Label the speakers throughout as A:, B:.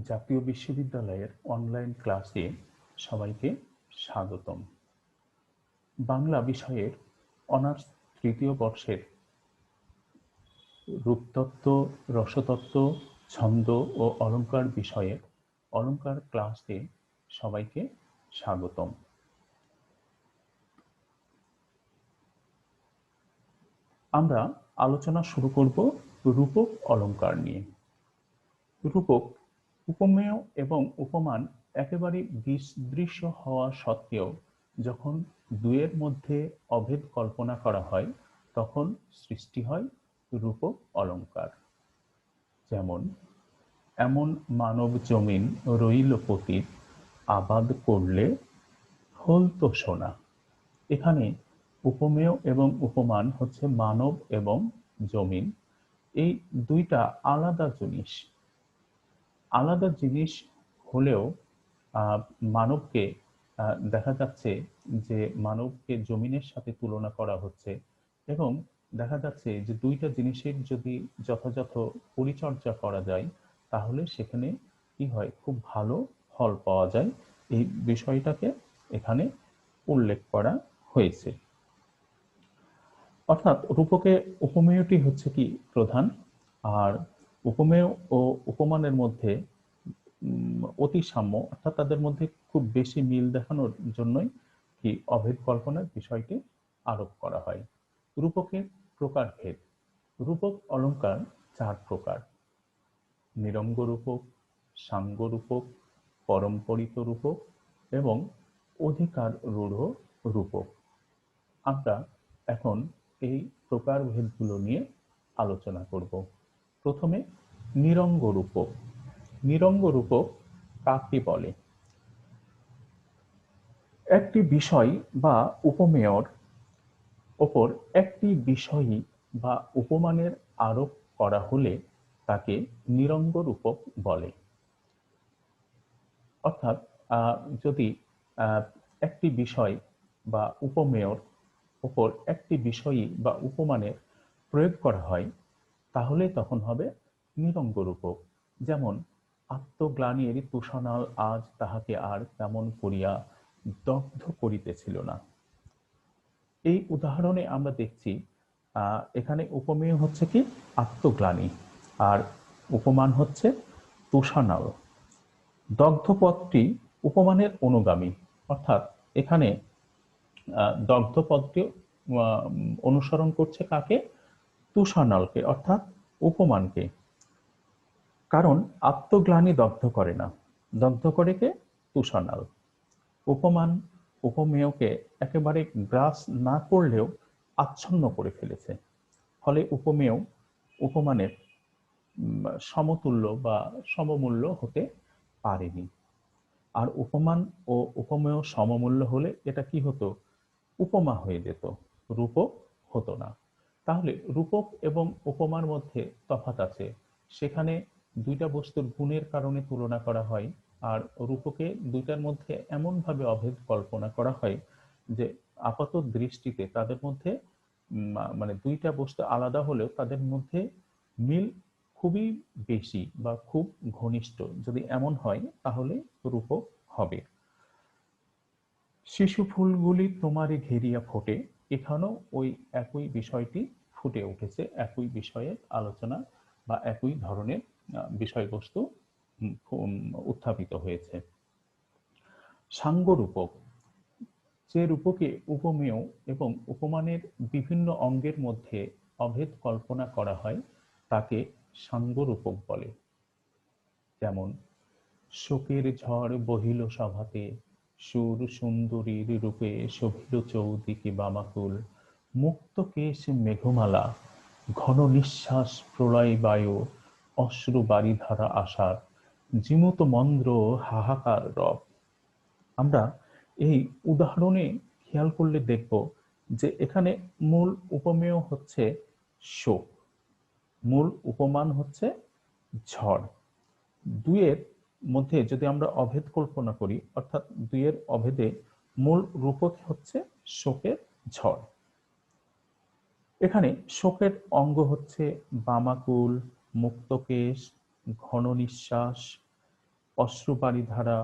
A: জাতীয় বিশ্ববিদ্যালয়ের অনলাইন ক্লাসে সবাইকে স্বাগতম। বাংলা বিষয়ের অনার্স তৃতীয় বর্ষের রূপতত্ত্ব, রসতত্ত্ব, ছন্দ ও অলঙ্কার বিষয়ের অলঙ্কার ক্লাসে সবাইকে স্বাগতম। আমরা আলোচনা শুরু করব রূপক অলঙ্কার নিয়ে। রূপক উপমেয় এবং উপমান একেবারে দৃশ্য হওয়া সত্ত্বেও যখন দুয়ের মধ্যে অভেদ কল্পনা করা হয় তখন সৃষ্টি হয় রূপক অলঙ্কার। যেমন, এমন মানব জমিন রইল পতিত, আবাদ করলে হল তো সোনা। এখানে উপমেয় এবং উপমান হচ্ছে মানব এবং জমিন, এই দুইটা আলাদা জিনিস। আলাদা জিনিস হলেও মানবকে দেখা যাচ্ছে যে মানবকে জমিনের সাথে তুলনা করা হচ্ছে এবং দেখা যাচ্ছে যে দুইটা জিনিসের যদি যথাযথ পরিচর্যা করা যায় তাহলে সেখানে কি হয়, খুব ভালো ফল পাওয়া যায়। এই বিষয়টাকে এখানে উল্লেখ করা হয়েছে। অর্থাৎ রূপকে উপমেয়টি হচ্ছে কি প্রধান, আর উপমেয় ও উপমানের মধ্যে অতি সাম্য, অর্থাৎ তাদের মধ্যে খুব বেশি মিল দেখানোর জন্যই কি অভেদ কল্পনার বিষয়টি আরোপ করা হয়। রূপকের প্রকারভেদ। রূপক অলঙ্কার চার প্রকার: নিরঙ্গ রূপক, সাঙ্গ রূপক, পরম্পরিত রূপক এবং অধিকার রূঢ় রূপক। আমরা এখন এই প্রকারভেদগুলো নিয়ে আলোচনা করব। প্রথমে নিরঙ্গ রূপক। নিরঙ্গ রূপক কাকে বলে? একটি বিষয় বা উপমেয়র ওপর একটি বিষয়ী বা উপমানের আরোপ করা হলে তাকে নিরঙ্গ রূপক বলে। অর্থাৎ যদি একটি বিষয় বা উপমেয়র ওপর একটি বিষয়ী বা উপমানের প্রয়োগ করা হয় তাহলে তখন হবে নিরঙ্গ রূপক। যেমন, আত্মগ্লানির তুষানাল আজ তাহাকে আর তেমন করিয়া দগ্ধ করিতেছিল না। এই উদাহরণে আমরা দেখছি এখানে উপমেয় হচ্ছে কি আত্মগ্লানি, আর উপমান হচ্ছে তুষানাল। দগ্ধ পদটি উপমানের অনুগামী, অর্থাৎ এখানে দগ্ধ পদটি অনুসরণ করছে কাকে? তুষানলকে, অর্থাৎ উপমানকে। কারণ আত্মগ্লানি দগ্ধ করে না, দগ্ধ করে কে? তুষানল। উপমান উপমেয়কে একেবারে গ্রাস না করলেও আচ্ছন্ন করে ফেলেছে, ফলে উপমেয় উপমানের সমতুল্য বা সমমূল্য হতে পারেনি। আর উপমান ও উপমেয় সমমূল্য হলে এটা কি হতো? উপমা হয়ে যেত, রূপক হতো না। তাহলে রূপক এবং উপমার মধ্যে তফাৎ আছে। সেখানে দুইটা বস্তুর গুণের কারণে তুলনা করা হয়, আর রূপকে দুইটার মধ্যে এমনভাবে অভেদ কল্পনা করা হয় যে আপাত দৃষ্টিতে তাদের মধ্যে মানে দুইটা বস্তু আলাদা হলেও তাদের মধ্যে মিল খুবই বেশি বা খুব ঘনিষ্ঠ। যদি এমন হয় তাহলে রূপক হবে। শিশু ফুলগুলি তোমারে ঘেরিয়া ফোটে, এখানেও ওই একই বিষয়টি ফুটে উঠেছে, একই বিষয়ের আলোচনা বা একই ধরনের বিষয়বস্তু উত্থাপিত হয়েছে। সাঙ্গ রূপক। যে রূপকে উপমেয় এবং উপমানের বিভিন্ন অঙ্গের মধ্যে অভেদ কল্পনা করা হয় তাকে সাঙ্গ রূপক বলে। যেমন, শোকের ঝড় বহিল সভাতে, সুর সুন্দরীর রূপে শোভিল চৌদিকে বামাকুল, মুক্ত কেশ মেঘমালা, ঘন নিঃশ্বাস প্রলয় বায়ু, অশ্রু বারিধারা আশার, জিমুত মন্দ্র হাহাকার রব। আমরা এই উদাহরণে খেয়াল করলে দেখব যে এখানে মূল উপমেয় হচ্ছে শোক, মূল উপমান হচ্ছে ঝড়। দুইয়ের মধ্যে যদি আমরা অভেদ কল্পনা করি, অর্থাৎ দুইয়ের অভেদে মূল রূপক হচ্ছে শোকের ঝড়। এখানে শোকের অঙ্গ হচ্ছে বামাকুল, মুক্তকেশ, ঘন নিঃশ্বাস, অশ্রুবারিধারা,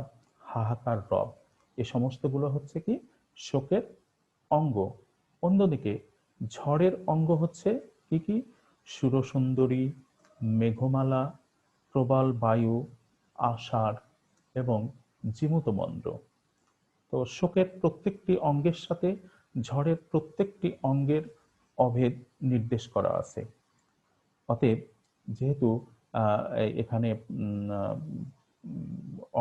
A: হাহাকার রব, এ সমস্তগুলো হচ্ছে কি শোকের অঙ্গ। অন্যদিকে ঝড়ের অঙ্গ হচ্ছে কি কি? সুরসুন্দরী, মেঘমালা, প্রবাল বায়ু, আষাঢ় এবং জীমূতমন্দ্র। তো শোকের প্রত্যেকটি অঙ্গের সাথে ঝড়ের প্রত্যেকটি অঙ্গের অভেদ নির্দেশ করা আছে। অতএব যেহেতু এখানে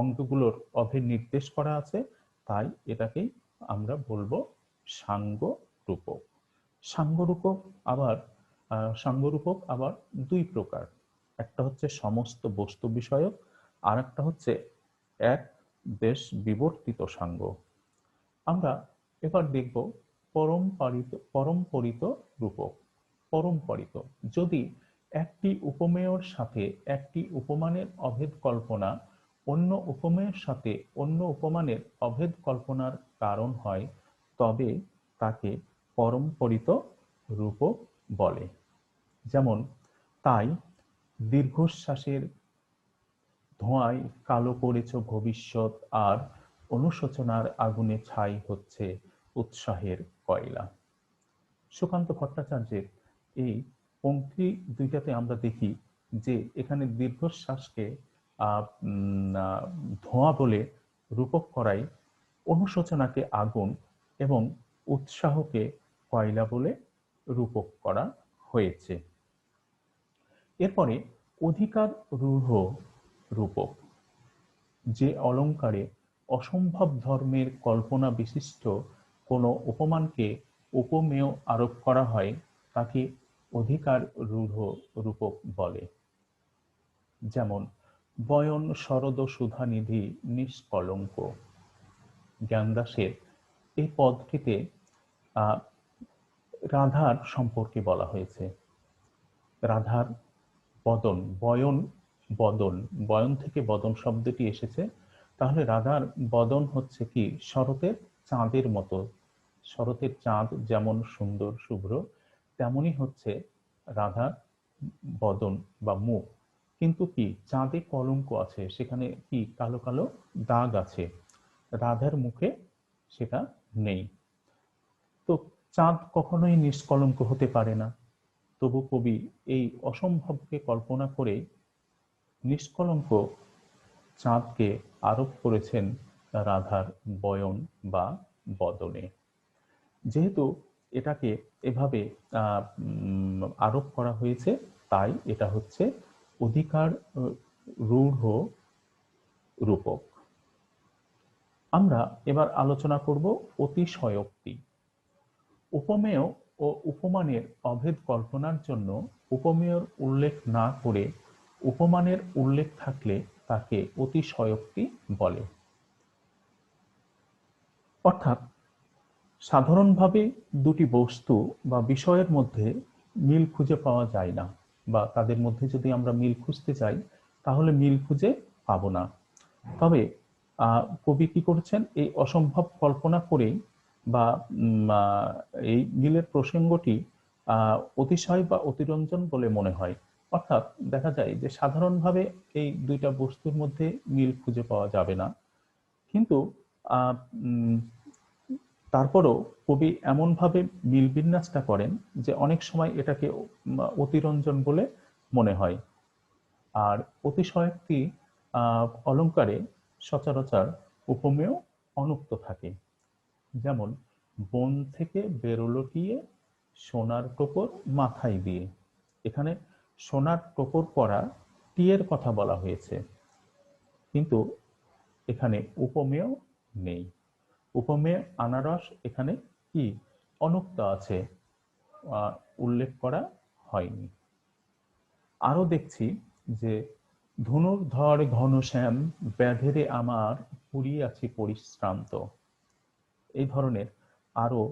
A: অঙ্গগুলোর অভেদ নির্দেশ করা আছে, তাই এটাকেই আমরা বলবো সাঙ্গ রূপক। সাঙ্গরূপক আবার দুই প্রকার। একটা হচ্ছে সমস্ত বস্তু বিষয়ক, আর একটা হচ্ছে এক দেশ বিবর্তিত সাঙ্গ। আমরা এবার দেখব পরম্পরিত রূপক। পরম্পরিত, যদি একটি উপমেয়র সাথে একটি উপমানের অভেদ কল্পনা অন্য উপমেয়ের সাথে অন্য উপমানের অভেদ কল্পনার কারণ হয়, তবে তাকে পরম্পরিত রূপক বলে। যেমন, তাই দীর্ঘশ্বাসের ধোঁয়ায় কালো করেছ ভবিষ্যৎ, আর অনুশোচনার আগুনে ছাই হচ্ছে উৎসাহের কয়লা। সুকান্ত ভট্টাচার্যের এই পংক্তি দুইটাতে আমরা দেখি যে এখানে দীর্ঘশ্বাসকে ধোঁয়া বলে রূপক করাই, অনুশোচনাকে আগুন এবং উৎসাহকে কয়লা বলে রূপক করা হয়েছে। এরপরে অধিকার রূঢ় রূপক। যে অলঙ্কারে অসম্ভব ধর্মের কল্পনা বিশিষ্ট কোনো উপমানকে উপমেয় আরোপ করা হয়, তাকে অধিকার রূঢ় রূপক বলে। যেমন, বয়ন শরদ সুধানিধি নিষ্কলঙ্ক। জ্ঞানদাসের এই পদটিতে রাধার সম্পর্কে বলা হয়েছে। রাধার বদন, বয়ন থেকে বদন শব্দটি এসেছে। তাহলে রাধার বদন হচ্ছে কি শরতের চাঁদের মতো। শরতের চাঁদ যেমন সুন্দর শুভ্র, তেমনই হচ্ছে রাধার বদন বা মুখ। কিন্তু কি চাঁদে কলঙ্ক আছে, সেখানে কি কালো কালো দাগ আছে, রাধার মুখে সেটা নেই। তো চাঁদ কখনোই নিষ্কলঙ্ক হতে পারে না। তবু কবি এই অসম্ভবকে কল্পনা করে নিষ্কলঙ্ক চাঁদকে আরোপ করেছেন রাধার বয়ন বা বদনে। যেহেতু এটাকে এভাবে আরোপ করা হয়েছে, তাই এটা হচ্ছে অধিকার রূঢ় রূপক। আমরা এবার আলোচনা করব অতিশয়োক্তি। উপমেয় ও উপমানের অভেদ কল্পনার জন্য উপমেয়র উল্লেখ না করে উপমানের উল্লেখ থাকলে তাকে অতিশয়োক্তি বলে। অর্থাৎ সাধারণভাবে দুটি বস্তু বা বিষয়ের মধ্যে মিল খুঁজে পাওয়া যায় না, বা তাদের মধ্যে যদি আমরা মিল খুঁজতে চাই তাহলে মিল খুঁজে পাবো না। তবে কবি কি করছেন, এই অসম্ভব কল্পনা করেই বা এই মিলের প্রসঙ্গটি অতিশয় বা অতিরঞ্জন বলে মনে হয়। অর্থাৎ দেখা যায় যে সাধারণভাবে এই দুইটা বস্তুর মধ্যে মিল খুঁজে পাওয়া যাবে না, কিন্তু তারপরও কবি এমনভাবে মিল বিন্যাসটা করেন যে অনেক সময় এটাকে অতিরঞ্জন বলে মনে হয়। আর অতিশয়োক্তি অলঙ্কারে সচরাচর উপমেয় অনুক্ত থাকে। যেমন, বন থেকে বেরোলো টিয়ে সোনার টোপর মাথায় দিয়ে। এখানে সোনার টোপর পরা টিয়ের কথা বলা হয়েছে, কিন্তু এখানে উপমেয় নেই। উপমেয় আনারস এখানে কি অনুক্ত আছে, উল্লেখ করা হয়নি। আরো দেখছি যে ধনুর্ধর ঘনশ্যাম ব্যাধেরে আমার পুড়িয়াছি পরিশ্রান্ত। এই ধরনের আরো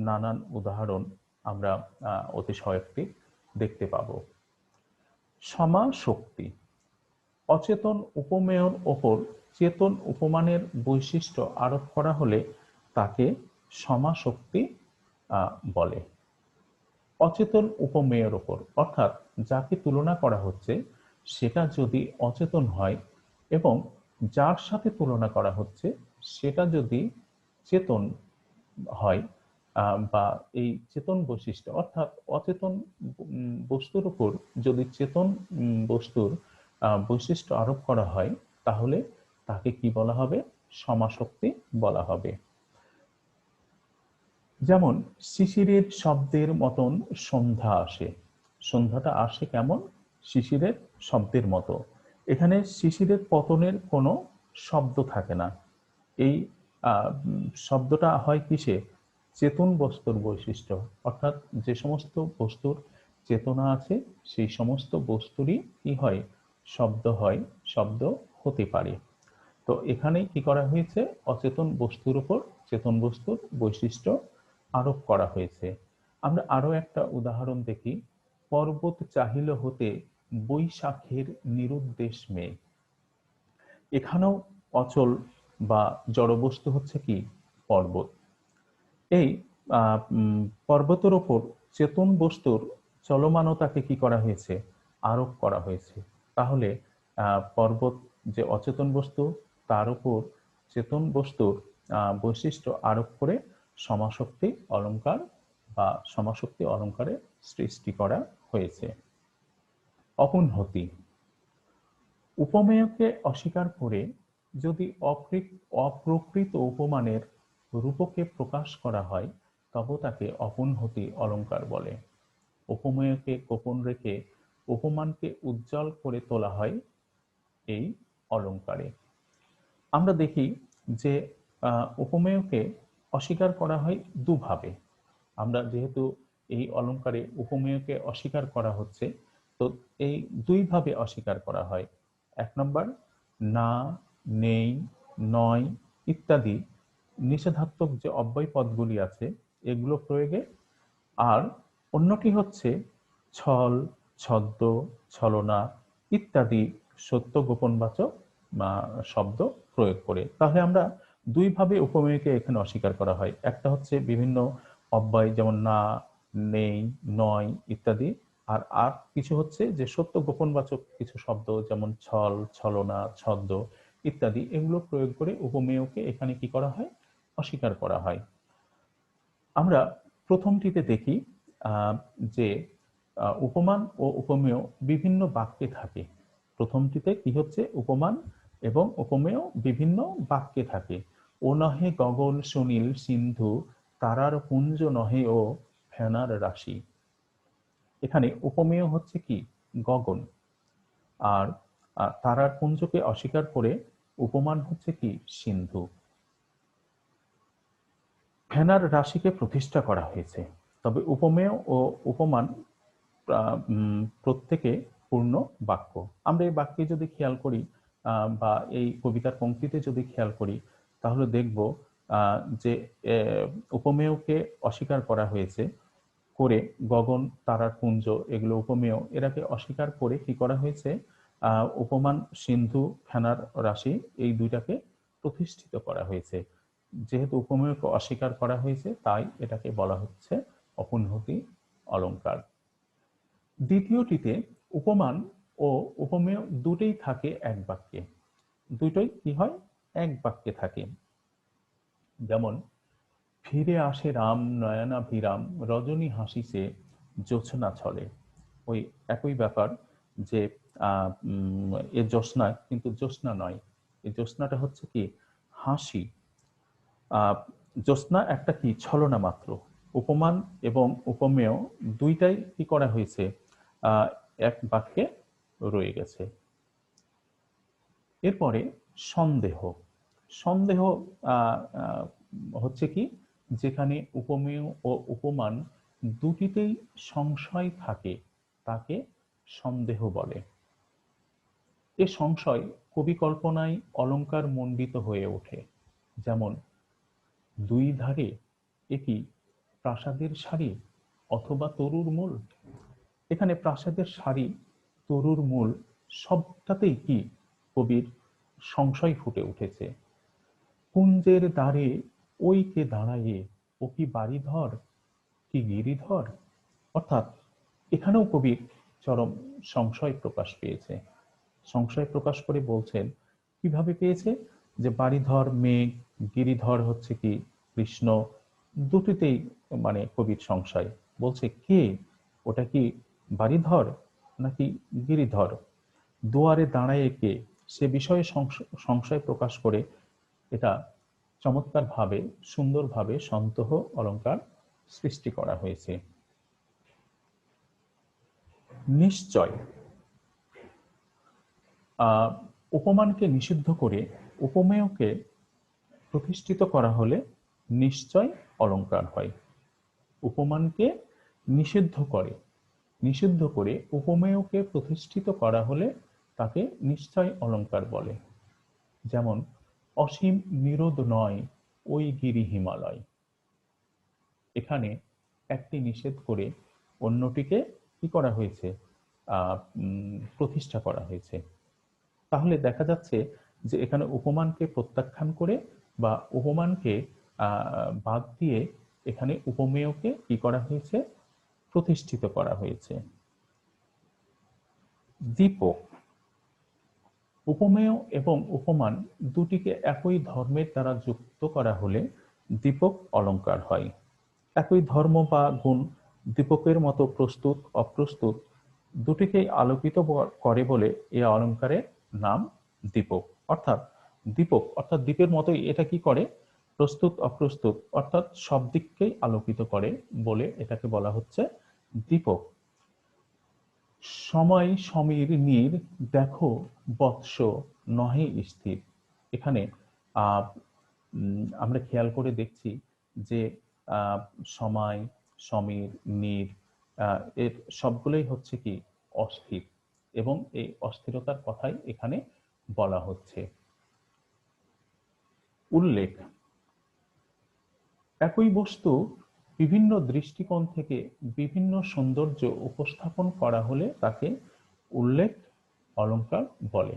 A: নানান উদাহরণ আমরা অতিশয়োক্তি দেখতে পাব। সমাশক্তি। অচেতন উপমেয়র ওপর চেতন উপমানের বৈশিষ্ট্য আরোপ করা হলে তাকে সমাশক্তি বলে। অচেতন উপমেয়ের ওপর, অর্থাৎ যাকে তুলনা করা হচ্ছে সেটা যদি অচেতন হয় এবং যার সাথে তুলনা করা হচ্ছে সেটা যদি চেতন হয় বা এই চেতন বৈশিষ্ট্য অর্থাৎ অচেতন বস্তুর উপর যদি চেতন বস্তুর বৈশিষ্ট্য আরোপ করা হয় তাহলে তাকে কি বলা হবে? সমাশক্তি বলা হবে। যেমন শিশিরের শব্দের মতন সন্ধ্যা আসে। সন্ধ্যাটা আসে কেমন? শিশিরের শব্দের মতো। এখানে শিশিরের পতনের কোনো শব্দ থাকে না। এই শব্দটা হয় কিসে? চেতন বস্তুর বৈশিষ্ট্য, অর্থাৎ যে সমস্ত বস্তুর চেতনা আছে সেই সমস্ত বস্তুরই কি হয়? শব্দ হয়, শব্দ হতে পারে। তো এখানে কি করা হয়েছে? অচেতন বস্তুর উপর চেতন বস্তুর বৈশিষ্ট্য আরোপ করা হয়েছে। আমরা আরো একটা উদাহরণ দেখি। পর্বত চাহিল হতে বৈশাখের নিরুদ্দেশ মেঘ। এখানেও অচল বা জড়বস্তু হচ্ছে কি? পর্বত। এই পর্বতের ওপর চেতন বস্তুর চলমানতাকে কি করা হয়েছে? আরোপ করা হয়েছে। তাহলে পর্বত যে অচেতন বস্তু তার উপর চেতন বস্তুর বৈশিষ্ট্য আরোপ করে সমাশক্তি অলংকার বা সমাশক্তি অলংকারের সৃষ্টি করা হয়েছে। অপুনহতি। উপমেয়কে অস্বীকার করে যদি অপ্রকৃত উপমানের রূপকে প্রকাশ করা হয় তবে তাকে অপুনহতি অলংকার বলে। উপমেয়কে গোপন রেখে উপমানকে উজ্জ্বল করে তোলা হয় এই অলংকারে। আমরা দেখি যে উপমেয়কে অস্বীকার করা হয় দুভাবে। আমরা যেহেতু এই অলংকারে উপমেয়কে অস্বীকার করা হচ্ছে, তো এই দুইভাবে অস্বীকার করা হয়। এক নম্বর, না, নেই, নয় ইত্যাদি নিষেধাত্মক যে অব্যয় পদগুলি আছে এগুলো প্রয়োগে। আর অন্যটি হচ্ছে ছল, ছদ্ম, ছলনা ইত্যাদি সত্য গোপনবাচক শব্দ প্রয়োগ করে। তাহলে আমরা দুইভাবে উপমেয়কে এখানে অস্বীকার করা হয়। একটা হচ্ছে বিভিন্ন অব্যয় যেমন না, নেই, নয় ইত্যাদি। আর আর কিছু হচ্ছে যে সত্য গোপনবাচক কিছু শব্দ যেমন ছল, ছলনা, ছদ্ম ইত্যাদি এগুলো প্রয়োগ করে উপমেয়কে এখানে কি করা হয়? অস্বীকার করা হয়। আমরা প্রথমটিতে দেখি যে উপমান ও উপমেয় বিভিন্ন বাক্যে থাকে। প্রথমটিতে কি হচ্ছে? উপমান এবং উপমেয় বিভিন্ন বাক্যে থাকে। ও নহে গগন সুনীল সিন্ধু, তারার পুঞ্জ নহে ও ফেনার রাশি। এখানে উপমেয় হচ্ছে কি? গগন। আর তারার পুঞ্জকে অস্বীকার করে উপমান হচ্ছে কি? সিন্ধু। ফেনার রাশিকে প্রতিষ্ঠা করা হয়েছে। তবে উপমেয় ও উপমান প্রত্যেকে পূর্ণ বাক্য। আমরা এই বাক্যে যদি খেয়াল করি বা এই কবিতার পংক্তিতে যদি খেয়াল করি তাহলে দেখব যে উপমেয়কে অস্বীকার করা হয়েছে করে গগন, তারার পুঞ্জ এগুলো উপমেয়, এরাকে অস্বীকার করে কি করা হয়েছে? উপমান সিন্ধু, ফেনার রাশি এই দুইটাকে প্রতিষ্ঠিত করা হয়েছে। যেহেতু উপমেয়কে অস্বীকার করা হয়েছে তাই এটাকে বলা হচ্ছে অপুনহতি অলংকার। দ্বিতীয়টিতে উপমান ও উপমেয় দুটোই থাকে এক বাক্যে। দুটোই কি হয়? এক বাক্যে থাকে। যেমন ফিরে আসে রাম নয়নাভিরাম, রজনী হাসিছে জ্যোৎস্না ছলে। ওই একই ব্যাপার যে এ জ্যোৎস্না কিন্তু জ্যোৎস্না নয়, এই জ্যোৎস্নাটা হচ্ছে কি? হাসি। জ্যোৎস্না একটা কি? ছলনা মাত্র। উপমান এবং উপমেয় দুইটাই কি করা হয়েছে? এক বাক্যে রয়ে গেছে। এরপরে সন্দেহ। সন্দেহ হচ্ছে কি? যেখানে উপমেয় ও উপমান দুটিতেই সংশয় থাকে তাকে সন্দেহ বলে। এ সংশয় কবি কল্পনায় অলংকার মণ্ডিত হয়ে ওঠে। যেমন দুই ধারে এ কি প্রাসাদের সারি অথবা তরুর মূল। এখানে প্রাসাদের সারি, তরুর মূল সবটাতেই কি কবির সংশয় ফুটে উঠেছে। কুঞ্জের দ্বারে ওই কে দাঁড়ায়ে, ও কি বাড়িধর, কি গিরিধর। অর্থাৎ এখানেও কবির চরম সংশয় প্রকাশ পেয়েছে। সংশয় প্রকাশ করে বলছেন কিভাবে পেয়েছে? যে বাড়িধর মেঘ, গিরিধর হচ্ছে কি কৃষ্ণ, দুটিতেই মানে কবির সংশয়। বলছে কে, ওটা কি বাড়িধর নাকি গিরিধর? দুয়ারে দাঁড়ায় কে, সে বিষয়ে সংশয় প্রকাশ করে এটা চমৎকারভাবে সুন্দরভাবে সন্তহ অলঙ্কার সৃষ্টি করা হয়েছে। নিশ্চয়, উপমানকে নিষিদ্ধ করে উপমেয়কে প্রতিষ্ঠিত করা হলে নিশ্চয় অলঙ্কার হয়। উপমানকে নিষিদ্ধ করে উপমেয়কে প্রতিষ্ঠিত করা হলে তাকে নিশ্চয় অলঙ্কার বলে। যেমন অসীম নিরোধ নয় ওই গিরি হিমালয়। এখানে একটি নিষেধ করে অন্যটিকে কি করা হয়েছে? প্রতিষ্ঠা করা হয়েছে। তাহলে দেখা যাচ্ছে যে এখানে উপমানকে প্রত্যাখ্যান করে বা উপমানকে বাদ দিয়ে এখানে উপমেয়কে কি করা হয়েছে? প্রতিষ্ঠিত করা হয়েছে। দীপক, উপমেয় এবং উপমান দুটিকে একই ধর্মের দ্বারা যুক্ত করা হলে দীপক অলঙ্কার হয়। একই ধর্ম বা গুণ দীপকের মতো প্রস্তুত অপ্রস্তুত দুটিকেই আলোকিত করে বলে এই অলঙ্কারের নাম দীপক। অর্থাৎ দ্বীপের মতোই এটা কি করে? প্রস্তুত অপ্রস্তুত অর্থাৎ সব দিককেই আলোকিত করে বলে এটাকে বলা হচ্ছে দীপক। সময় সমীর নীর দেখো বৎস নহে স্থির। এখানে আমরা খেয়াল করে দেখছি যে সময় সমীর নীর এর সবগুলোই হচ্ছে কি অস্থির, এবং এই অস্থিরতার কথাই এখানে বলা হচ্ছে। উল্লেখ, একই বস্তু বিভিন্ন দৃষ্টিকোণ থেকে বিভিন্ন সৌন্দর্য উপস্থাপন করা হলে তাকে উল্লেখ অলঙ্কার বলে।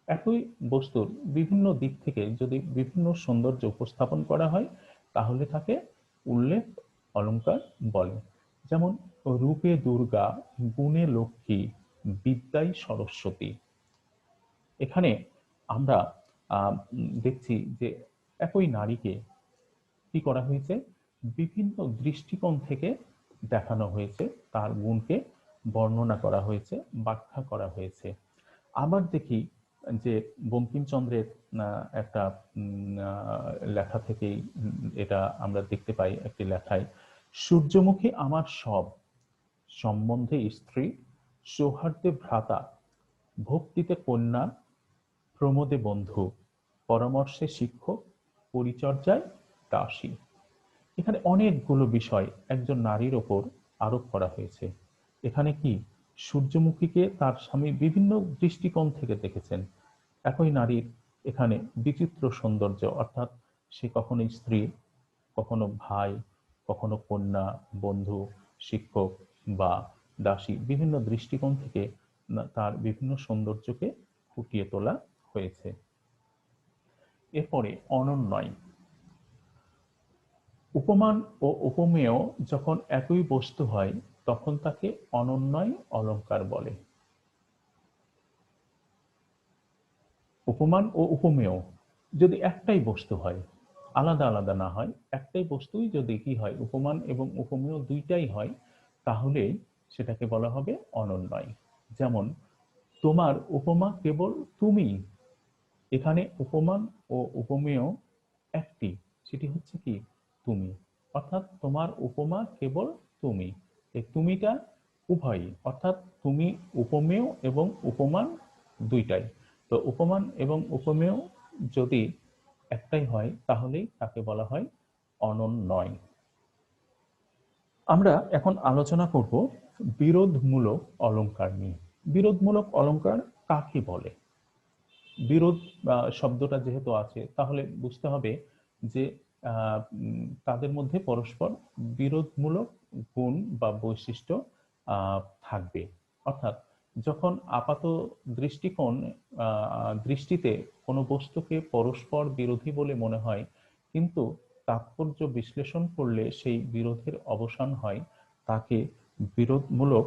A: একই বস্তুর বিভিন্ন দিক থেকে যদি বিভিন্ন সৌন্দর্য উপস্থাপন করা হয় তাহলে তাকে উল্লেখ অলঙ্কার বলে। যেমন রূপে দুর্গা, গুণে লক্ষ্মী, বিদ্যায় সরস্বতী। এখানে আমরা দেখছি যে একই নারীকে কি করা হয়েছে? বিভিন্ন দৃষ্টিকোণ থেকে দেখানো হয়েছে, তার গুণকে বর্ণনা করা হয়েছে, ব্যাখ্যা করা হয়েছে। আবার দেখি যে বঙ্কিমচন্দ্রের একটা লেখা থেকেই এটা আমরা দেখতে পাই। একটি লেখায় সূর্যমুখী আমার সব, সম্বন্ধে স্ত্রী, সৌহার্দ্যে ভ্রাতা, ভক্তিতে কন্যা, প্রমোদে বন্ধু, পরামর্শে শিক্ষক, পরিচর্যায় দাসী। এখানে অনেকগুলো বিষয় একজন নারীর ওপর আরোপ করা হয়েছে। এখানে কি সূর্যমুখীকে তার স্বামী বিভিন্ন দৃষ্টিকোণ থেকে দেখেছেন। একই নারীর এখানে বিচিত্র সৌন্দর্য, অর্থাৎ সে কখনো স্ত্রী, কখনো ভাই, কখনো কন্যা, বন্ধু, শিক্ষক বা দাসী, বিভিন্ন দৃষ্টিকোণ থেকে তার বিভিন্ন সৌন্দর্যকে ফুটিয়ে তোলা হয়েছে। এরপরে অনন্যয়। উপমান ও উপমেয় যখন একই বস্তু হয় তখন তাকে অনন্যয় অলঙ্কার বলে। উপমান ও উপমেয় যদি একটাই বস্তু হয়, আলাদা আলাদা না হয়, একটাই বস্তুই যদি কি হয়, উপমান এবং উপমেয় দুইটাই হয়, তাহলে সেটাকে বলা হবে অনন্যয়। যেমন তোমার উপমা কেবল তুমি। এখানে উপমান ও উপমেয় একটি, সেটি হচ্ছে কি তুমি। অর্থাৎ তোমার উপমা কেবল তুমি, এই তুমিটা উভয়ই, অর্থাৎ তুমি উপমেয় এবং উপমান দুইটাই। তো উপমান এবং উপমেয় যদি একটাই হয় তাহলেই তাকে বলা হয় অনন্যয়। আমরা এখন আলোচনা করব বিরোধমূলক অলঙ্কার নিয়ে। বিরোধমূলক অলঙ্কার কাকে বলে? বিরোধ শব্দটা যেহেতু আছে তাহলে বুঝতে হবে যে তাদের মধ্যে পরস্পর বিরোধমূলক গুণ বা বৈশিষ্ট্য থাকবে। অর্থাৎ যখন আপাত দৃষ্টিতে কোনো বস্তুকে পরস্পর বিরোধী বলে মনে হয়, কিন্তু তাৎপর্য বিশ্লেষণ করলে সেই বিরোধের অবসান হয়, তাকে বিরোধমূলক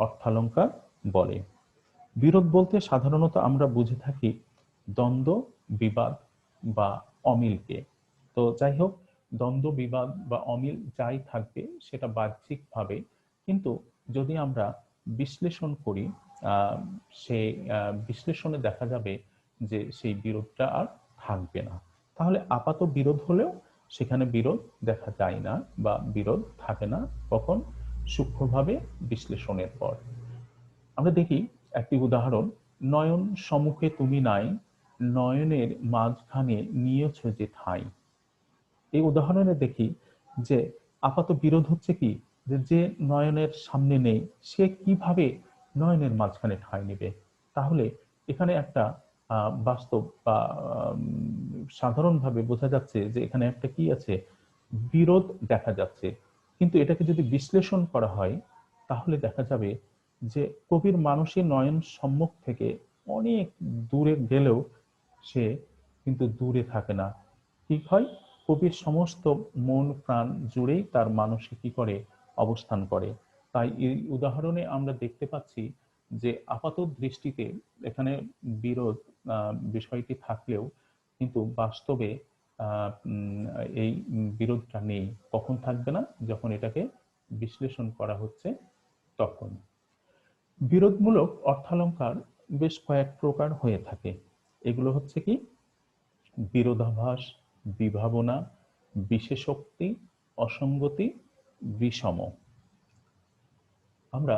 A: অর্থালঙ্কার বলে। বিরোধ বলতে সাধারণত আমরা বুঝে থাকি দ্বন্দ্ব, বিবাদ বা অমিলকে। তো যাই হোক, দ্বন্দ্ব, বিবাদ বা অমিল যাই থাকবে সেটা বাহ্যিকভাবে, কিন্তু যদি আমরা বিশ্লেষণ করি সেই বিশ্লেষণে দেখা যাবে যে সেই বিরোধটা আর থাকবে না। তাহলে আপাত বিরোধ হলেও সেখানে বিরোধ দেখা যায় না বা বিরোধ থাকে না, কখন? সূক্ষ্মভাবে বিশ্লেষণের পর। আমরা দেখি একটি উদাহরণ, নয়ন সম্মুখে তুমি নাই, নয়নের মাঝখানে নিয়েছ যে ঠাঁই। এই উদাহরণে দেখি যে আপাত বিরোধ হচ্ছে কি, যে যে নয়নের সামনে নেই সে কিভাবে নয়নের মাঝখানে ঠাঁই নেবে। তাহলে এখানে একটা বাস্তব বা সাধারণভাবে বোঝা যাচ্ছে যে এখানে একটা কি আছে, বিরোধ দেখা যাচ্ছে। কিন্তু এটাকে যদি বিশ্লেষণ করা হয় তাহলে দেখা যাবে যে কবির মানসী নয়ন সম্মুখ থেকে অনেক দূরে গেলেও সে কিন্তু দূরে থাকে না। কি হয়, কবির সমস্ত মন প্রাণ জুড়েই তার মানসে কি করে, অবস্থান করে। তাই এই উদাহরণে আমরা দেখতে পাচ্ছি যে আপাত দৃষ্টিতে এখানে বিরোধ বিষয়টি থাকলেও কিন্তু বাস্তবে এই বিরোধটা নেই। কখন থাকবে না? যখন এটাকে বিশ্লেষণ করা হচ্ছে তখন। বিরোধমূলক অর্থালঙ্কার বেশ কয়েক প্রকার হয়ে থাকে। এগুলো হচ্ছে কি, বিরোধাভাস, বিভাবনা, বিশেষোক্তি, অসঙ্গতি, বিষম। আমরা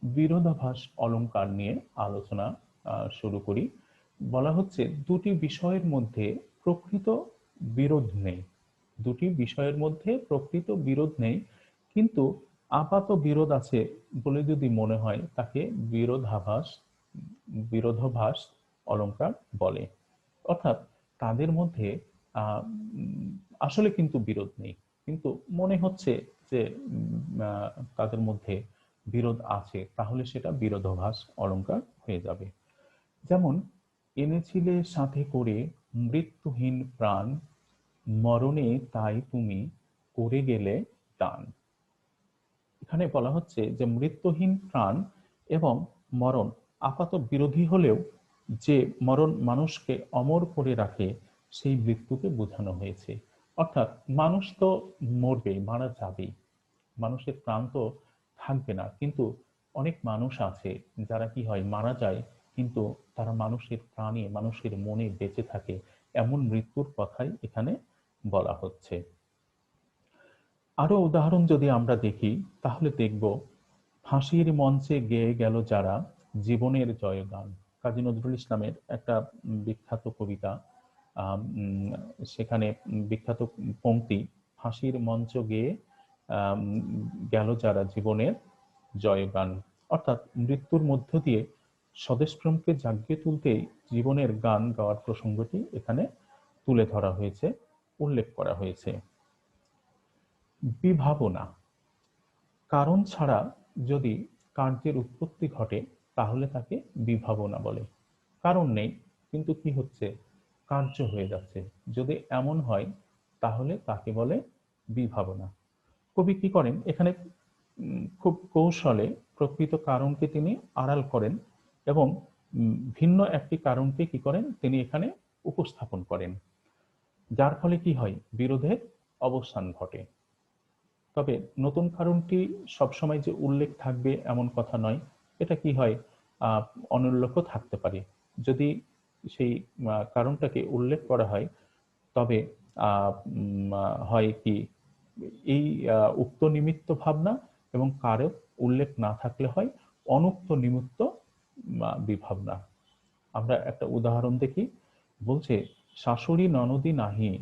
A: বিরোধাভাস অলঙ্কার নিয়ে আলোচনা শুরু করি। বলা হচ্ছে দুটি বিষয়ের মধ্যে প্রকৃত বিরোধ নেই, দুটি বিষয়ের মধ্যে প্রকৃত বিরোধ নেই, কিন্তু আপাত বিরোধ আছে বলে যদি মনে হয় তাকে বিরোধাভাস অলঙ্কার বলে। অর্থাৎ তাদের মধ্যে আসলে কিন্তু বিরোধ নেই, কিন্তু মনে হচ্ছে যে তাদের মধ্যে বিরোধ আছে, তাহলে সেটা বিরোধাভাস অলঙ্কার হয়ে যাবে। যেমন, এনেছিলে সাথে করে মৃত্যুহীন প্রাণ, মরণে তাই তুমি করে গেলে দান। এখানে বলা হচ্ছে যে মৃত্যুহীন প্রাণ এবং মরণ আপাত বিরোধী হলেও যে মরণ মানুষকে অমর করে রাখে সেই মৃত্যুকে বোঝানো হয়েছে। অর্থাৎ মানুষ তো মরবে, মারা যাবেই, মানুষের প্রাণ তো থাকবে না, কিন্তু অনেক মানুষ আছে যারা কি হয়, মারা যায় কিন্তু তারা মানুষের প্রাণে, মানুষের মনে বেঁচে থাকে, এমন মৃত্যুর কথাই এখানে বলা হচ্ছে। আরো উদাহরণ যদি আমরা দেখি তাহলে দেখব, ফাঁসির মঞ্চে গেয়ে গেল যারা জীবনের জয়গান। কাজী নজরুল ইসলামের একটা বিখ্যাত কবিতা, সেখানে বিখ্যাত পংক্তি, ফাঁসির মঞ্চ গেয়ে গেল যারা জীবনের জয়গান। অর্থাৎ মৃত্যুর মধ্য দিয়ে স্বদেশপ্রেমকে জাগিয়ে তুলতেই জীবনের গান গাওয়ার প্রসঙ্গটি এখানে তুলে ধরা হয়েছে, উল্লেখ করা হয়েছে। বিভাবনা, কারণ ছাড়া যদি কার্যের উৎপত্তি ঘটে তাহলে তাকে বিভাবনা বলে। কারণ নেই কিন্তু কি হচ্ছে, কার্য হয়ে যাচ্ছে, যদি এমন হয় তাহলে তাকে বলে বিভাবনা। কবি কি করেন এখানে, খুব কৌশলে প্রকৃত কারণকে তিনি আড়াল করেন এবং ভিন্ন একটি কারণকে কি করেন তিনি এখানে উপস্থাপন করেন, যার ফলে কি হয়, বিরোধের অবসান ঘটে। তবে নতুন কারণটি সবসময় যে উল্লেখ থাকবে এমন কথা নয়, এটা কি হয়, অনুল্লেখ থাকতে পারে। যদি সেই কারণটাকে উল্লেখ করা হয় তবে হয় কি, এই উক্ত নিমিত্ত ভাবনা, এবং কারক উল্লেখ না থাকলে হয় অনুক্ত নিমিত্ত বিভাবনা। আমরা একটা উদাহরণ দেখি, বলছে, শাশুড়ি ননদি নাহি,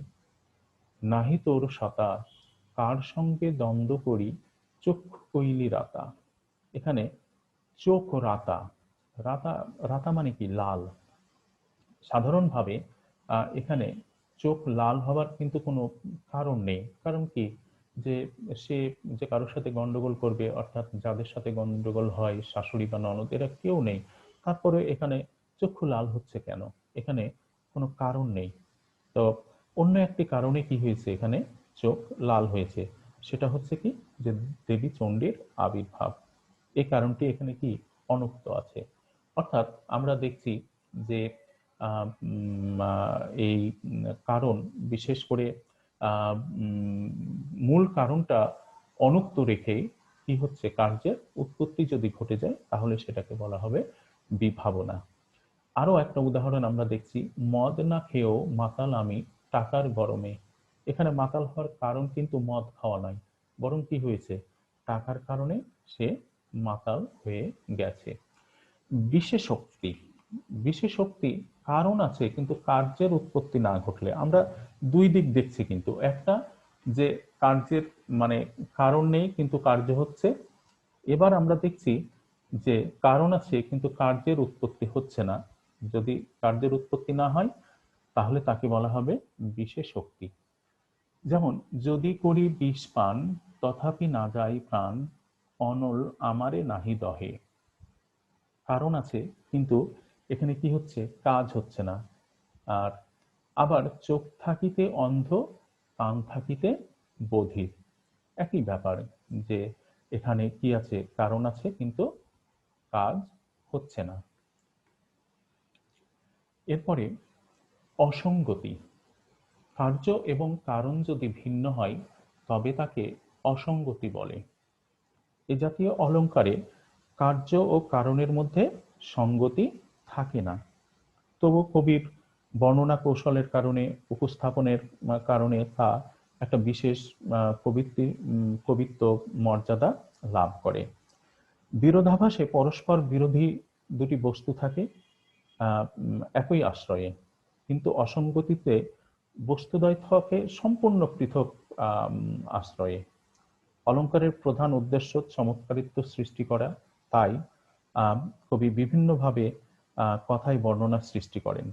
A: নাহি তোর সাতা, কার সঙ্গে দ্বন্দ্ব করি চক্ষু কইলি রাতা। এখানে চোখ রাতা, রাতা, রাতা মানে কি, লাল। সাধারণভাবে এখানে চোখ লাল হবার কিন্তু কোনো কারণ নেই। কারণ কি, যে সে যে কারোর সাথে গন্ডগোল করবে, অর্থাৎ যাদের সাথে গন্ডগোল হয় শাশুড়ি বা ননদ, এরা কেউ নেই, তারপরে এখানে চক্ষু লাল হচ্ছে কেন? এখানে কোনো কারণ নেই। তো অন্য একটি কারণে কি হয়েছে, এখানে চোখ লাল হয়েছে, সেটা হচ্ছে কি, যে দেবী চণ্ডীর আবির্ভাব। এই কারণটি এখানে কি অনুক্ত আছে। অর্থাৎ আমরা দেখছি যে এই কারণ বিশেষ করে মূল কারণটা অনুক্ত রেখে কি হচ্ছে কার্যের উৎপত্তি যদি ঘটে যায় তাহলে সেটাকে বলা হবে বিভাবনা। আরো একটা উদাহরণ আমরা দেখছি, মদ না খেয়েও মাতাল আমি টাকার গরমে। এখানে মাতাল হওয়ার কারণ কিন্তু মদ খাওয়া নয়, বরং কি হয়েছে, টাকার কারণে সে মাতাল হয়ে গেছে। বিশেষোক্তি, বিশেষোক্তি কারণ আছে কিন্তু কার্যের উৎপত্তি না ঘটলে, আমরা দুই দিক দেখছি কিন্তু, একটা যে কার্যের মানে কারণ নেই কিন্তু কার্য হচ্ছে, এবার আমরা দেখছি যে কারণ আছে কিন্তু কার্যের উৎপত্তি হচ্ছে না। যদি কার্যের উৎপত্তি না হয় তাহলে তাকে বলা হবে বিশেষোক্তি। যেমন, যদি করি বিষ পান তথাপি না যায় প্রাণ, অনল আমারে নাহি দহে। কারণ আছে কিন্তু এখানে কি হচ্ছে, কাজ হচ্ছে না। আর আবার চোখ থাকিতে অন্ধ, কান থাকিতে বধির, একই ব্যাপার, যে এখানে কি আছে, কারণ আছে কিন্তু কাজ হচ্ছে না। এরপরে অসঙ্গতি, কার্য এবং কারণ যদি ভিন্ন হয় তবে তাকে অসঙ্গতি বলে। এ জাতীয় অলঙ্কারে কার্য ও কারণের মধ্যে সঙ্গতি থাকে না, তবু কবির বর্ণনা কৌশলের কারণে, উপস্থাপনের কারণে তা একটা বিশেষ কবিত্ব মর্যাদা লাভ করে। বিরোধাভাসে পরস্পর বিরোধী দুটি বস্তু থাকে একই আশ্রয়ে, কিন্তু অসঙ্গতিতে বস্তুদ্বয় থাকে সম্পূর্ণ পৃথক আশ্রয়ে। অলঙ্কারের প্রধান উদ্দেশ্য চমৎকারিত্ব সৃষ্টি করা, তাই কবি বিভিন্নভাবে কথায় বর্ণনা সৃষ্টি করেন।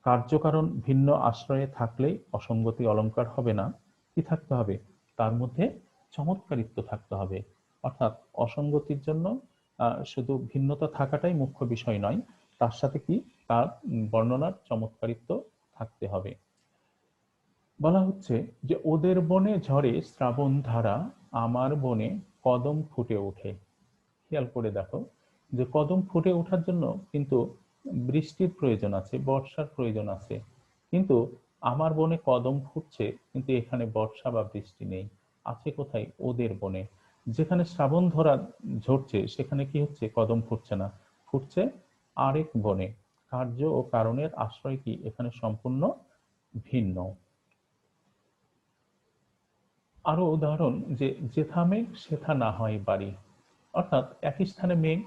A: কার্যকারণ ভিন্ন আশ্রয়ে থাকলেই অসঙ্গতি অলঙ্কার হবে না, কি থাকতে হবে, তার মধ্যে চমৎকারিত্ব থাকতে হবে। অর্থাৎ অসঙ্গতির জন্য শুধু ভিন্নতা থাকাটাই মুখ্য বিষয় নয়, তার সাথে কি তার বর্ণনার চমৎকারিত্ব থাকতে হবে। বলা হচ্ছে যে ওদের বনে ঝরে শ্রাবণ ধারা, আমার বনে কদম ফুটে ওঠে। খেয়াল করে দেখো যে কদম ফুটে ওঠার জন্য কিন্তু বৃষ্টির প্রয়োজন আছে, বর্ষার প্রয়োজন আছে, কিন্তু আমার বনে কদম ফুটছে কিন্তু এখানে বর্ষা বা বৃষ্টি নেই, আছে কোথায়, ওদের বনে। যেখানে শ্রাবণ ধরা ঝরছে সেখানে কি হচ্ছে, কদম ফুটছে না, ফুটছে আরেক বনে। কার্য ও কারণের আশ্রয় কি এখানে সম্পূর্ণ ভিন্ন। আরো উদাহরণ, যে যেথা মেঘ সেথা না হয় বাড়ি, অর্থাৎ একই স্থানে মেঘ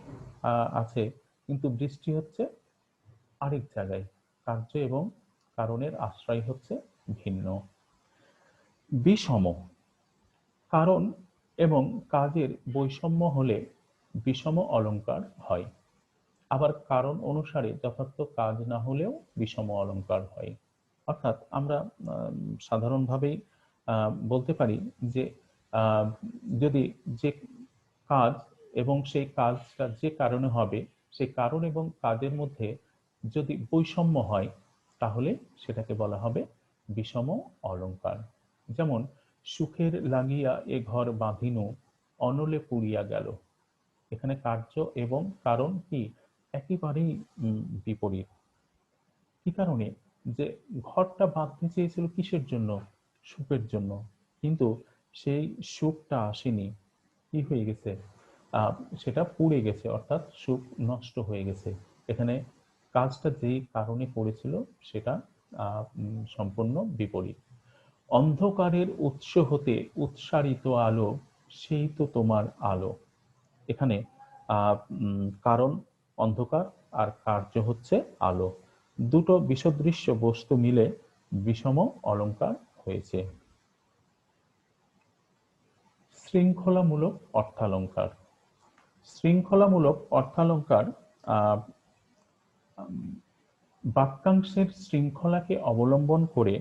A: আছে কিন্তু বৃষ্টি হচ্ছে আরেক জায়গায়, কার্য এবং কারণের আশ্রয় হচ্ছে ভিন্ন। বিষম, কারণ এবং কাজের বৈষম্য হলে বিষম অলঙ্কার হয়, আবার কারণ অনুসারে যথার্থ কাজ না হলেও বিষম অলঙ্কার হয়। অর্থাৎ আমরা সাধারণভাবেই বলতে পারি যে আহ, যদি যে কাজ এবং সেই কাজটা যে কারণে হবে, সেই কারণ এবং কাজের মধ্যে যদি বৈষম্য হয় তাহলে সেটাকে বলা হবে বিষম অলঙ্কার। যেমন, সুখের লাগিয়া এ ঘর বাঁধিনু, অনলে পুড়িয়া গেল। এখানে কার্য এবং কারণ কি একেবারেই বিপরীত। কি কারণে, যে ঘরটা বাঁধতে চেয়েছিল কিসের জন্য, সুখের জন্য, কিন্তু সেই সুখটা আসেনি, কি হয়ে গেছে, সেটা পুড়ে গেছে, অর্থাৎ সুখ নষ্ট হয়ে গেছে। এখানে কাজটা যেই কারণে করেছিল সেটা সম্পূর্ণ বিপরীত। অন্ধকারের উৎস হতে উৎসারিত আলো, সেই তো তোমার আলো। এখানে কারণ অন্ধকার আর কার্য হচ্ছে আলো, দুটো বিষদৃশ্য বস্তু মিলে বিষম অলঙ্কার হয়েছে। শৃঙ্খলামূলক অর্থালঙ্কার, শৃঙ্খলামূলক অর্থালঙ্কার বাক্যাংশের শৃঙ্খলাকে অবলম্বন করে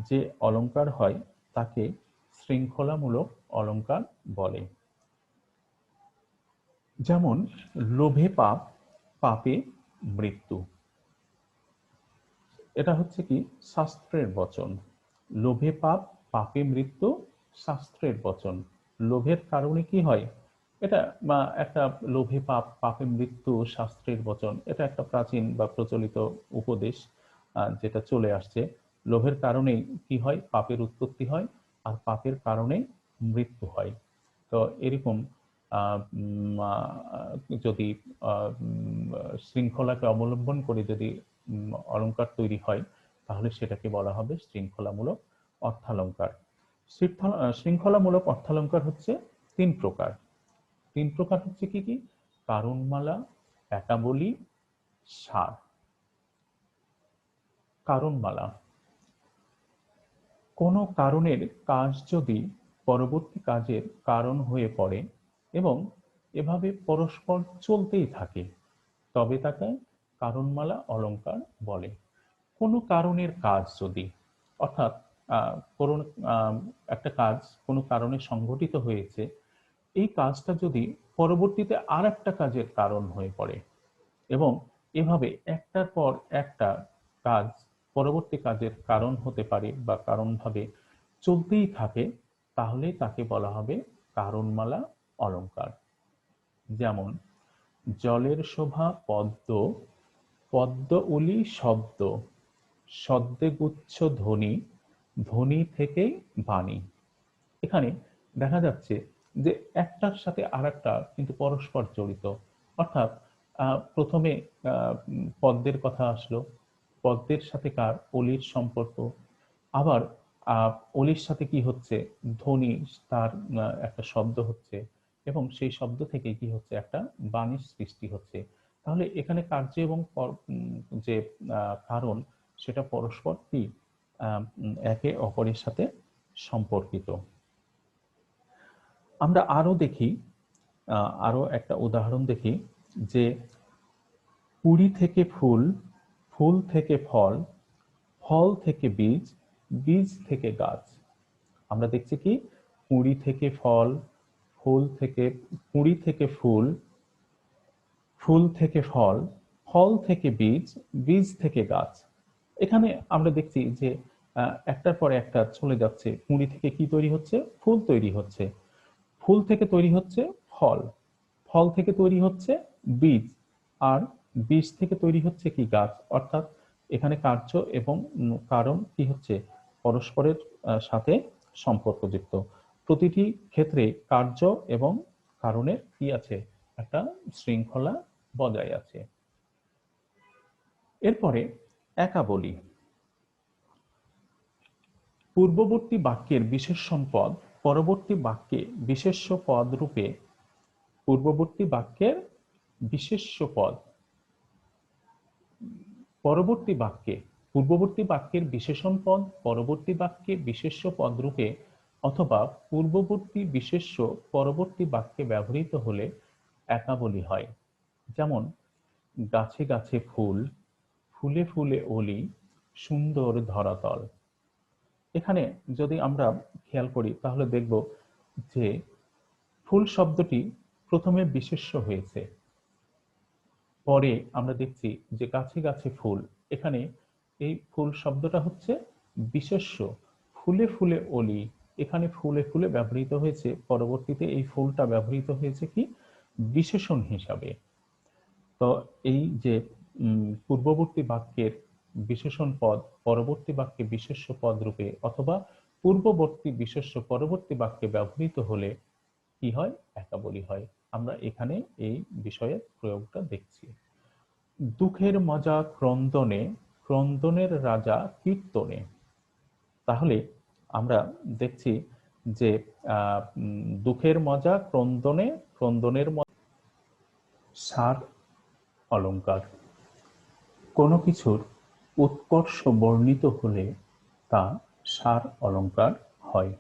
A: যে অলঙ্কার হয় তাকে শৃঙ্খলামূলক অলঙ্কার বলে। যেমন, লোভে পাপ, পাপে মৃত্যু, এটা হচ্ছে কি শাস্ত্রের বচন। লোভে পাপ, পাপে মৃত্যু, শাস্ত্রের বচন। লোভের কারণে কি হয়, এটা বা একটা লোভে পাপ, পাপে মৃত্যু, শাস্ত্রের বচন, এটা একটা প্রাচীন বা প্রচলিত উপদেশ, যেটা চলে আসছে। লোভের কারণেই কি হয়? পাপের উৎপত্তি হয়, আর পাপের কারণে মৃত্যু হয়। তো এরকম যদি শৃঙ্খলাকে অবলম্বন করে যদি অলংকার তৈরি হয়, তাহলে সেটাকে বলা হবে শৃঙ্খলামূলক অর্থালঙ্কার। শৃঙ্খলামূলক অর্থালঙ্কার হচ্ছে তিন প্রকার। তিন প্রকার হচ্ছে কি কি? কারণমালা, একাবলি, সার। কারণমালা: কোনো কারণের কাজ যদি পরবর্তী কাজের কারণ হয়ে পড়ে এবং এভাবে পরস্পর চলতেই থাকে, তবে তাকে কারণমালা অলংকার বলে। কোনো কারণের কাজ যদি, অর্থাৎ কোনো একটা কাজ কোনো কারণে সংঘটিত হয়েছে, এই কাজটা যদি পরবর্তীতে আর একটা কাজের কারণ হয়ে পড়ে এবং এভাবে একটার পর একটা কাজ পরবর্তী কাজের কারণ হতে পারে বা কারণভাবে চলতেই থাকে, তাহলে তাকে বলা হবে কারণমালা অলংকার। যেমন জলের শোভা পদ্ম, পদ্ম উলি শব্দ, শব্দে গুচ্ছ ধ্বনি, ধ্বনি থেকেই বাণী। এখানে দেখা যাচ্ছে যে একটার সাথে আর একটা কিন্তু পরস্পর জড়িত। অর্থাৎ প্রথমে পদ্মের কথা আসলো, পদ্মের সাথে কার? অলির সম্পর্ক। আবার অলির সাথে কি হচ্ছে? ধ্বনি, তার একটা শব্দ হচ্ছে এবং সেই শব্দ থেকে কি হচ্ছে? একটা বাণীর সৃষ্টি হচ্ছে। তাহলে এখানে কার্য এবং যে কারণ, সেটা পরস্পর কি একে অপরের সাথে সম্পর্কিত। আমরা আরো দেখি, আরো একটা উদাহরণ দেখি যে কুড়ি থেকে ফুল, ফুল থেকে ফল, ফল থেকে বীজ, বীজ থেকে গাছ। আমরা দেখছি কি? কুড়ি থেকে ফল, ফুল থেকে, কুড়ি থেকে ফুল, ফুল থেকে ফল, ফল থেকে বীজ, বীজ থেকে গাছ। এখানে আমরা দেখছি যে একটার পরে একটা চলে যাচ্ছে। কুড়ি থেকে কি তৈরি হচ্ছে? ফুল তৈরি হচ্ছে। ফুল থেকে তৈরি হচ্ছে ফল, ফল থেকে তৈরি হচ্ছে বীজ, আর বীজ থেকে তৈরি হচ্ছে কি? গাছ। অর্থাৎ এখানে কার্য এবং কারণ কি হচ্ছে? পরস্পরের সাথে সম্পর্কযুক্ত। প্রতিটি ক্ষেত্রে কার্য এবং কারণের কি আছে? একটা শৃঙ্খলা বজায় আছে। এরপরে একাবলি: পূর্ববর্তী বাক্যের বিশেষণ পদ পরবর্তী বাক্যে বিশেষ্য পদ রূপে, পূর্ববর্তী বাক্যের বিশেষ্য পদ পরবর্তী বাক্যে, পূর্ববর্তী বাক্যের বিশেষণ পদ পরবর্তী বাক্যে বিশেষ্য পদ রূপে অথবা পূর্ববর্তী বিশেষ্য পরবর্তী বাক্যে ব্যবহৃত হলে একাবলি হয়। যেমন গাছে গাছে ফুল, ফুলে ফুলে অলি, সুন্দর ধরাতল। এখানে যদি আমরা খেয়াল করি তাহলে দেখব যে ফুল শব্দটি প্রথমে বিশেষ্য হয়েছে, পরে আমরা দেখছি যে গাছে গাছে ফুল, এখানে এই ফুল শব্দটা হচ্ছে বিশেষ্য। ফুলে ফুলে অলি, এখানে ফুলে ফুলে ব্যবহৃত হয়েছে, পরবর্তীতে এই ফুলটা ব্যবহৃত হয়েছে কি? বিশেষণ হিসাবে। তো এই যে পূর্ববর্তী বাক্যের বিশেষণ পদ পরবর্তী বাক্যে বিশেষ্য পদ রূপে অথবা পূর্ববর্তী বিশেষ্য পরবর্তী বাক্যে ব্যবহৃত হলে কি হয়? একাবলি হয়। আমরা এখানে এই বিষয়ের প্রয়োগটা দেখছি। দুঃখের মজা ক্রন্দনে, ক্রন্দনের রাজা কীর্তনে। তাহলে আমরা দেখছি যে দুঃখের মজা ক্রন্দনে, ক্রন্দনের মজা। সার অলংকার: কোনো কিছুর উৎকর্ষ বর্ণিত হলে তা সার অলংকার হয়।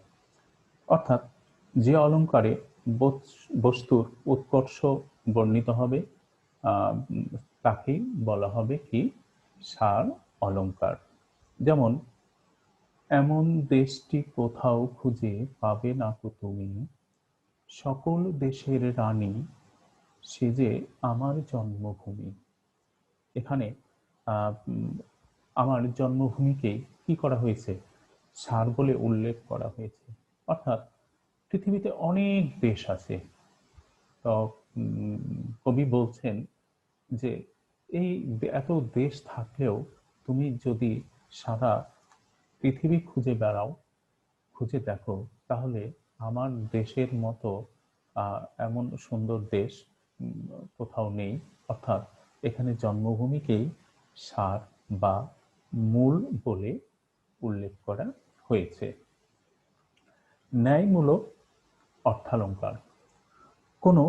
A: অর্থাৎ যে অলংকারে বস্তুর উৎকর্ষ বর্ণিত হবে তাকেই বলা হবে কি? সার অলংকার। যেমন এমন দেশটি কোথাও খুঁজে পাবে না কো তুমি, সকল দেশের রানী সে যে আমার জন্মভূমি। এখানে আমার জন্মভূমিকে কি করা হয়েছে? সার বলে উল্লেখ করা হয়েছে। অর্থাৎ পৃথিবীতে অনেক দেশ আছে, তো কবি বলছেন যে এই এত দেশ থাকলেও তুমি যদি সারা পৃথিবী খুঁজে বেড়াও, খুঁজে দেখো, তাহলে আমার দেশের মতো এমন সুন্দর দেশ কোথাও নেই। অর্থাৎ এখানে জন্মভূমিকেই সার বা মূল বলে উল্লেখ করা হয়েছে। ন্যায়মূলক অর্থালঙ্কার কোনো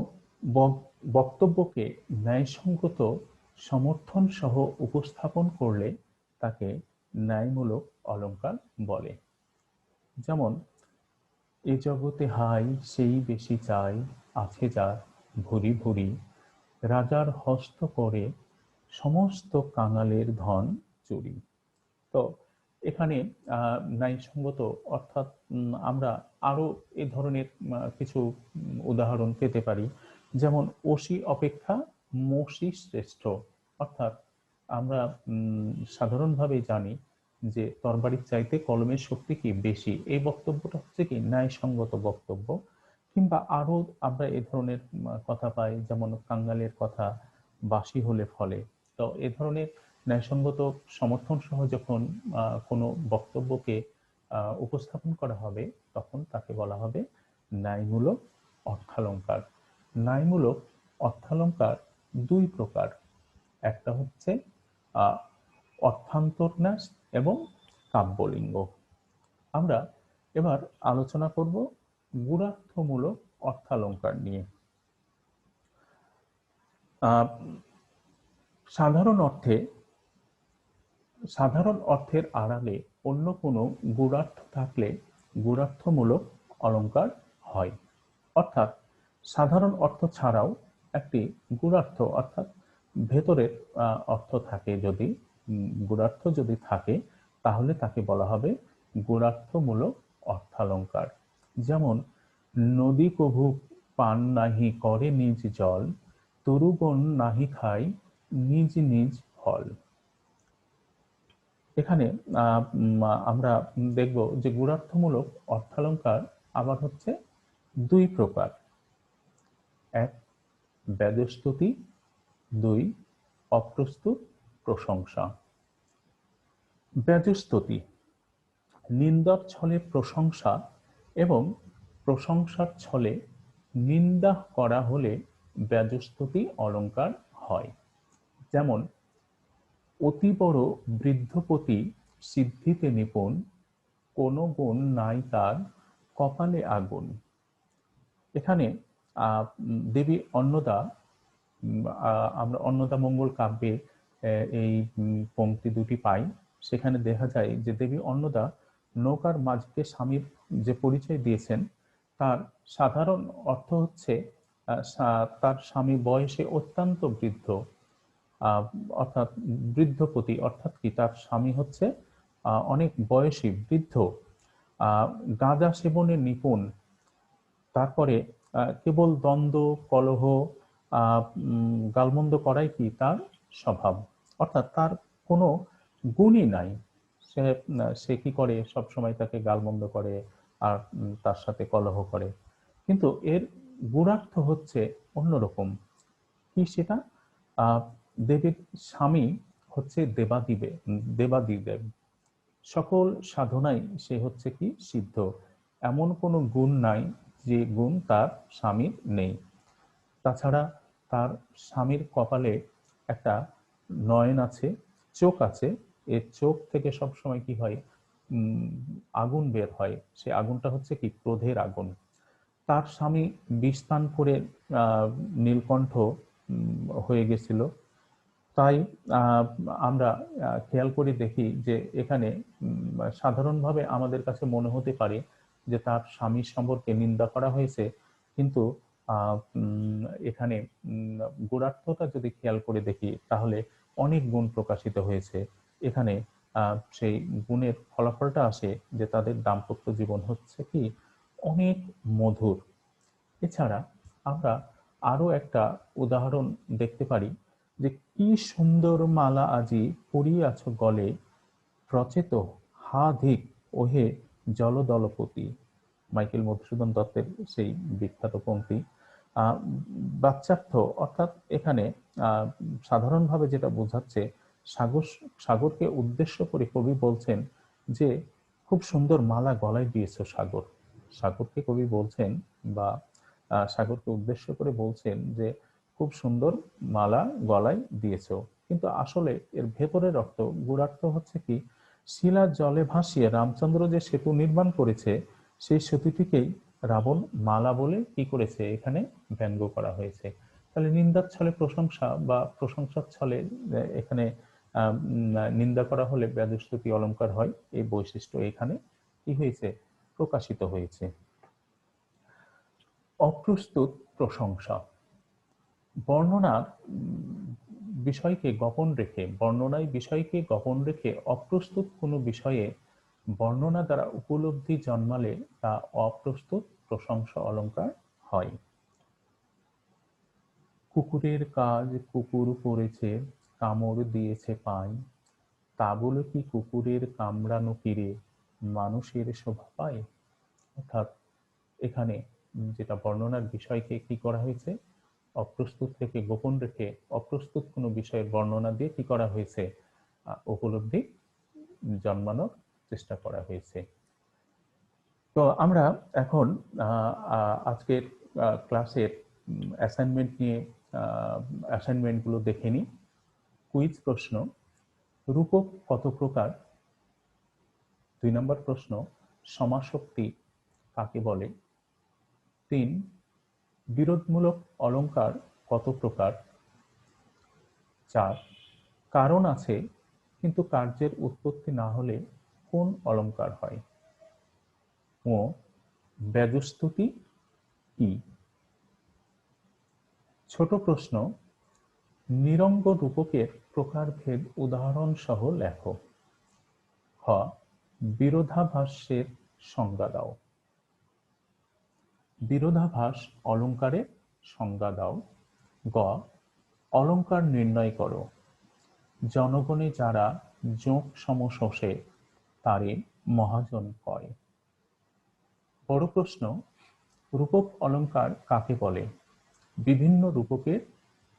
A: বক্তব্যকে ন্যায়সঙ্গত সমর্থন সহ উপস্থাপন করলে তাকে ন্যায়মূলক অলঙ্কার বলে। যেমন, এ জগতে হাই সেই বেশি চাই, আছে যার ভুরি ভুরি, রাজার হস্ত করে সমস্ত কাঙালের ধন চুরি। তো এখানে ন্যায়সঙ্গত অর্থাৎ আমরা আরো এ ধরনের কিছু উদাহরণ পেতে পারি। যেমন, অসি অপেক্ষা মসি শ্রেষ্ঠ। অর্থাৎ আমরা সাধারণভাবে জানি যে তরবারির চাইতে কলমের শক্তি কি বেশি। এই বক্তব্যটা হচ্ছে কি ন্যায়সঙ্গত বক্তব্য। কিংবা আরো আমরা এ ধরনের কথা পাই, যেমন কাঙ্গালের কথা বাসি হলে ফলে। তো এ ধরনের ন্যায়সঙ্গত সমর্থন সহ যখন কোনো বক্তব্যকে উপস্থাপন করা হবে, তখন তাকে বলা হবে ন্যায়মূলক অর্থালঙ্কার। ন্যায়মূলক অর্থালঙ্কার দুই প্রকার। একটা হচ্ছে অর্থান্তরন্যাস এবং কাব্যলিঙ্গ। আমরা এবার আলোচনা করব গূঢ়ার্থমূলক অর্থালঙ্কার নিয়ে। সাধারণ অর্থের আড়ালে অন্য কোনো গূঢ়ার্থ থাকলে গূঢ়ার্থমূলক অলঙ্কার হয়। অর্থাৎ সাধারণ অর্থ ছাড়াও একটি গূঢ়ার্থ অর্থাৎ ভেতরের অর্থ থাকে, যদি গূঢ়ার্থ যদি থাকে, তাহলে তাকে বলা হবে গূঢ়ার্থমূলক অর্থালঙ্কার। যেমন, নদী কভু পান নাহি করে নিজ জল, তরুগণ নাহি খায় নিজ নিজ ফল। এখানে আমরা দেখব যে গূঢ়ার্থমূলক অর্থালঙ্কার আবার হচ্ছে দুই প্রকার। এক, ব্যাজস্তুতি। দুই, অপ্রস্তুত প্রশংসা। ব্যাজস্তুতি নিন্দার ছলে প্রশংসা এবং প্রশংসার ছলে নিন্দা করা হলে ব্যাজস্তুতি অলঙ্কার হয়। যেমন, অতি বড় বৃদ্ধপতি সিদ্ধিতে নিপুণ, কোনো গুণ নাই তার কপালে আগুন। এখানে দেবী অন্নদা, আমরা অন্নদা মঙ্গল কাব্যে এই পংক্তি দুটি পাই। সেখানে দেখা যায় যে দেবী অন্নদা নৌকার মাঝিকে স্বামীর যে পরিচয় দিয়েছেন, তার সাধারণ অর্থ হচ্ছে তার স্বামী বয়সে অত্যন্ত বৃদ্ধ, অর্থাৎ বৃদ্ধপতি। অর্থাৎ কি, তার স্বামী হচ্ছে অনেক বয়সী বৃদ্ধ, গাঁজা সেবনে নিপুণ, তারপরে কেবল দ্বন্দ্ব কলহ গালমন্দ করাই কি তার স্বভাব। অর্থাৎ তার কোনো গুণই নাই। সে কি করে, সব সময় তাকে গালমন্দ করে আর তার সাথে কলহ করে। কিন্তু এর গূঢ়ার্থ হচ্ছে অন্যরকম। কি সেটা? দেবীর স্বামী হচ্ছে দেবাদিদেব। সকল সাধনাই সে হচ্ছে কি সিদ্ধ। এমন কোনো গুণ নাই যে গুণ তার স্বামীর নেই। তাছাড়া তার স্বামীর কপালে একটা নয়ন আছে, চোখ আছে। এর চোখ থেকে সবসময় কি হয়, আগুন বের হয়। সে আগুনটা হচ্ছে কি ক্রোধের আগুন। তার স্বামী বিষপান করে নীলকণ্ঠ হয়ে গেছিল। তাই আমরা খেয়াল করে দেখি যে এখানে সাধারণভাবে আমাদের কাছে মনে হতে পারে যে তার স্বামীর সম্পর্কে নিন্দা করা হয়েছে, কিন্তু এখানে গূঢ়ার্থটা যদি খেয়াল করে দেখি, তাহলে অনেক গুণ প্রকাশিত হয়েছে। এখানে সেই গুণের ফলাফলটা আসে যে তাদের দাম্পত্য জীবন হচ্ছে কি অনেক মধুর। এছাড়া আমরা আরো একটা উদাহরণ দেখতে পারি যে, কি সুন্দর মালা আজি পরিয়াছ গলে, প্রচেত হা ধিক ওহে জলদলপতি। মাইকেল মধুসূদন দত্তের সেই বিখ্যাত পংক্তি। আহ, বাচ্চার্থ অর্থাৎ এখানে সাধারণভাবে যেটা বোঝাচ্ছে, সাগর সাগরকে উদ্দেশ্য করে কবি বলছেন যে খুব সুন্দর মালা গলায় দিয়েছো সাগর। সাগরকে কবি বলছেন বা সাগরকে উদ্দেশ্য করে বলছেন যে খুব সুন্দর মালা গলায় দিয়েছো। কিন্তু আসলে এর ভেতরের অর্থ, গূঢ়ার্থ হচ্ছে কি, শিলার জলে ভাসিয়ে রামচন্দ্র যে সেতু নির্মাণ করেছে, সেই সেতুটিকেই রাবণ মালা বলে কি করেছে, এখানে ব্যঙ্গ করা হয়েছে। তাহলে নিন্দার ছলে প্রশংসা বা প্রশংসার ছলে এখানে নিন্দা করা হলে ব্যাজস্তুতি অলঙ্কার হয়। এই বৈশিষ্ট্য এখানে কি হয়েছে, প্রকাশিত হয়েছে। অপ্রস্তুত প্রশংসা। বর্ণনা বিষয়কে গোপন রেখে, বর্ণনায় বিষয়কে গোপন রেখে অপ্রস্তুত কোনো বিষয়ে বর্ণনা দ্বারা উপলব্ধি জন্মালে তা অপ্রস্তুত প্রশংসা অলঙ্কার হয়। কুকুরের কাজ কুকুর করেছে, কামড় দিয়েছে পায়, তা বলে কি কুকুরের কামড়ানো তীরে মানুষের শোভা পায়। অর্থাৎ এখানে যেটা বর্ণনার বিষয়কে কি করা হয়েছে, অপ্রস্তুত থেকে গোপন রেখে অপ্রস্তুত কোনো বিষয়ের বর্ণনা দিয়ে কি করা হয়েছে, উপলব্ধি জন্মানোর চেষ্টা করা হয়েছে। তো আমরা এখন আজকের ক্লাসের অ্যাসাইনমেন্ট নিয়ে অ্যাসাইনমেন্টগুলো দেখে নিই। কুইজ প্রশ্ন, রূপক কত প্রকার? 2 নম্বর প্রশ্ন, সমাসক্তি কাকে বলে? 3, বিরোধমূলক অলঙ্কার কত প্রকার? 4, কারণ আছে কিন্তু কার্যের উৎপত্তি না হলে কোন অলঙ্কার হয়? ও ব্যাজস্তুতি কি? ছোট প্রশ্ন, নিরঙ্গ রূপকের প্রকারভেদ উদাহরণ সহ লেখো। খ, বিরোধাভাসের সংজ্ঞা দাও। বিরোধাভাস অলঙ্কারের সংজ্ঞা দাও। গ, অলঙ্কার নির্ণয় করো। জনগণে যারা যোগ সম শোষে, তারে মহাজন কয়। বড় প্রশ্ন, রূপক অলঙ্কার কাকে বলে? বিভিন্ন রূপকের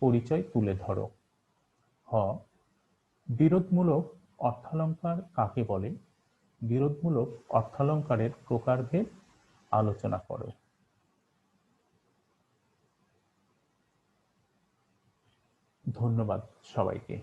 A: পরিচয় তুলে ধরো। হ, বিরোধমূলক অর্থালঙ্কার কাকে বলে? বিরোধমূলক অর্থালঙ্কারের প্রকারভেদ আলোচনা করো। ধন্যবাদ সবাইকে।